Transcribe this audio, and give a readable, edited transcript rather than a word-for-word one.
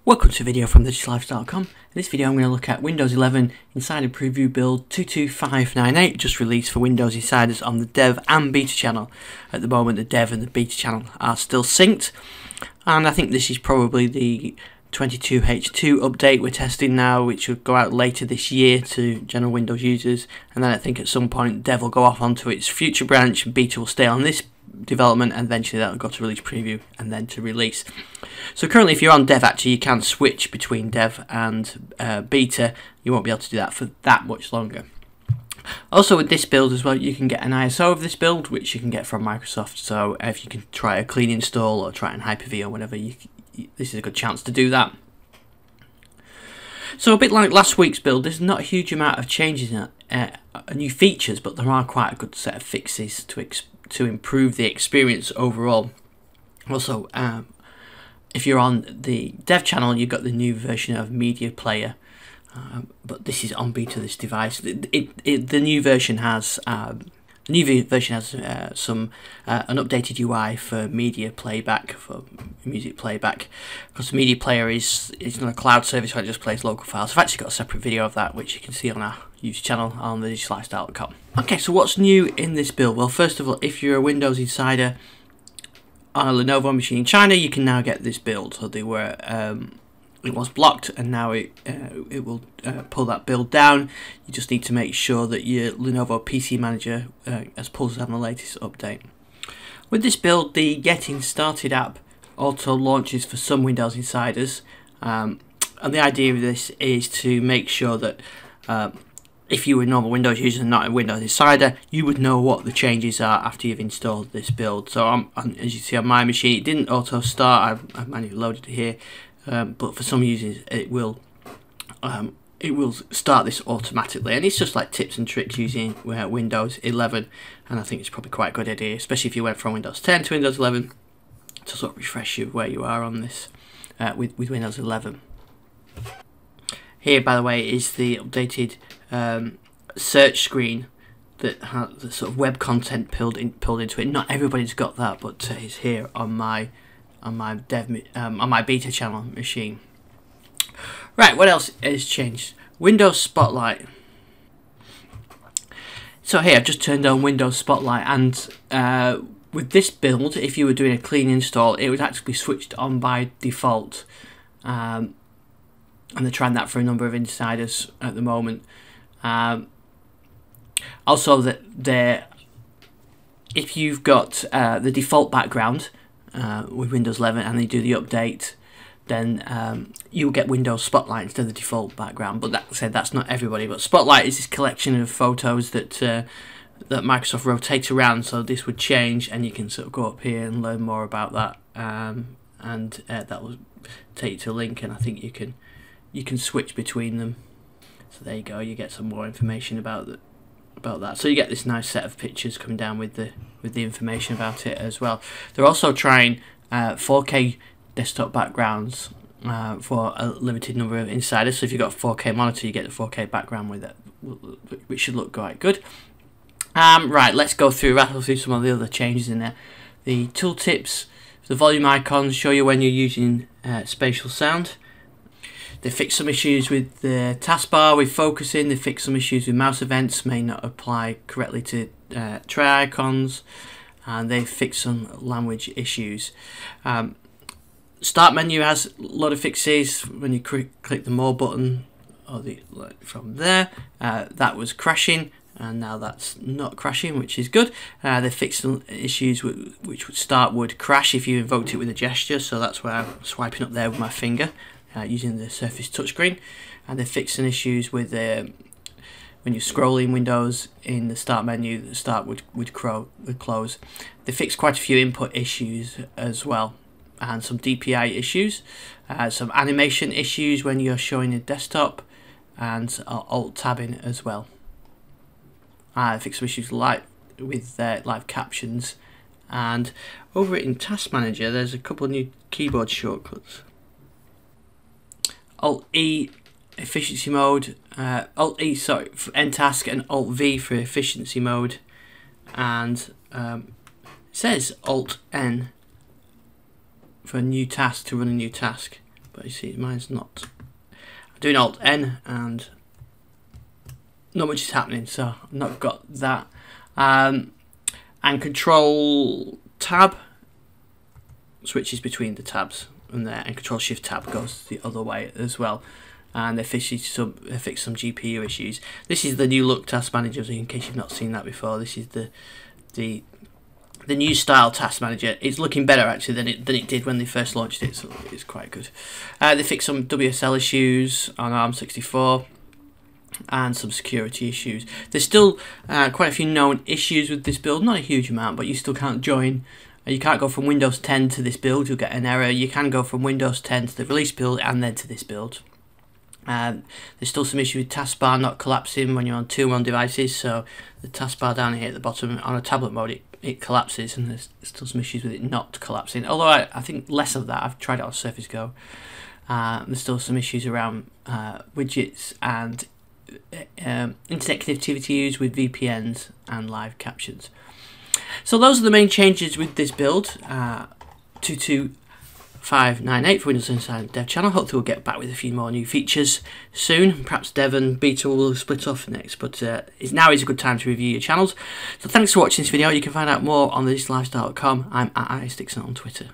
Welcome to a video from digitallife.com. In this video I'm going to look at Windows 11 Insider Preview Build 22598, just released for Windows Insiders on the Dev and Beta channel. At the moment the Dev and the Beta channel are still synced, and I think this is probably the 22H2 update we're testing now, which will go out later this year to general Windows users, and then I think at some point Dev will go off onto its future branch and Beta will stay on this development, and eventually that will go to release preview and then to release. So currently if you're on Dev, actually you can switch between Dev and Beta. You won't be able to do that for that much longer. Also with this build as well, you can get an ISO of this build, which you can get from Microsoft. So if you can try a clean install or try it in Hyper-V or whatever, this is a good chance to do that. So a bit like last week's build, there's not a huge amount of changes in it, new features, but there are quite a good set of fixes to improve the experience overall. Also, if you're on the Dev channel, you've got the new version of Media Player, but this is on Beta, this device. The new version has some an updated UI for media playback, for music playback, because the Media Player is not a cloud service where it just plays local files. I've actually got a separate video of that which you can see on our YouTube channel on the digitallife.com. Okay, so what's new in this build? Well, first of all, if you're a Windows Insider on a Lenovo machine in China, you can now get this build. So they were it was blocked, and now it will pull that build down. You just need to make sure that your Lenovo PC Manager has pulled down the latest update. With this build, the Getting Started app auto launches for some Windows Insiders, and the idea of this is to make sure that if you were a normal Windows user and not a Windows Insider, you would know what the changes are after you've installed this build. So as you see on my machine, it didn't auto start. I've manually loaded it here. But for some users it will start this automatically, and it's just like tips and tricks using Windows 11, and I think it's probably quite a good idea, especially if you went from Windows 10 to Windows 11, to sort of refresh you where you are on this with Windows 11. Here, by the way, is the updated search screen that has the sort of web content pulled into it. Not everybody's got that, but it's here on my Beta channel machine. Right, what else has changed? Windows Spotlight. So here I've just turned on Windows Spotlight, and with this build, if you were doing a clean install, it would actually be switched on by default. And they're trying that for a number of insiders at the moment. Also, if you've got the default background with Windows 11 and they do the update, then you'll get Windows Spotlight instead of the default background. But that said, that's not everybody. But Spotlight is this collection of photos that that Microsoft rotates around, so this would change, and you can sort of go up here and learn more about that, and that will take you to a link, and I think you can switch between them. So there you go, you get some more information about that. So you get this nice set of pictures coming down with the information about it as well. They're also trying 4K desktop backgrounds for a limited number of insiders. So if you've got a 4K monitor, you get the 4K background with it, which should look quite good. Right, let's rattle through some of the other changes in there. The tooltips, the volume icons show you when you're using spatial sound. They fixed some issues with the taskbar with focusing. They fixed some issues with mouse events may not apply correctly to tray icons, and they fixed some language issues. Start menu has a lot of fixes. When you click the more button, or from there, that was crashing, and now that's not crashing, which is good. They fixed some issues which would crash if you invoked it with a gesture, so that's why I'm swiping up there with my finger. Using the Surface touchscreen, and they fixed some issues with when you're scrolling Windows in the start menu, the start would close. They fixed quite a few input issues as well, and some DPI issues, some animation issues when you're showing a desktop, and alt tabbing as well. They fixed some issues with live captions, and over in Task Manager there's a couple of new keyboard shortcuts. Alt-E efficiency mode, Alt-E for end task, and Alt-V for efficiency mode, and it says Alt-N for a new task to run a new task. but you see mine's not. I'm doing Alt N and not much is happening, so I've not got that. And Control Tab switches between the tabs and there, and Control Shift Tab goes the other way as well. And they fix some GPU issues. This is the new look Task Manager, in case you've not seen that before. This is the new style Task Manager. It's looking better actually than it did when they first launched it, so it's quite good. They fixed some WSL issues on ARM64 and some security issues. There's still quite a few known issues with this build, not a huge amount, but you still can't join. You can't go from Windows 10 to this build, you'll get an error. You can go from Windows 10 to the release build and then to this build. There's still some issue with taskbar not collapsing when you're on 2-1 devices, so the taskbar down here at the bottom on a tablet mode it collapses, and there's still some issues with it not collapsing, although I think less of that. I've tried it on Surface Go. There's still some issues around widgets and internet connectivity used with VPNs and live captions. So those are the main changes with this build. 22598 for Windows Inside Dev channel. Hopefully we'll get back with a few more new features soon. Perhaps Dev and Beta will split off next, but now is a good time to review your channels. So thanks for watching this video. You can find out more on thedigital lifestyle.com. I'm at iStixon on Twitter.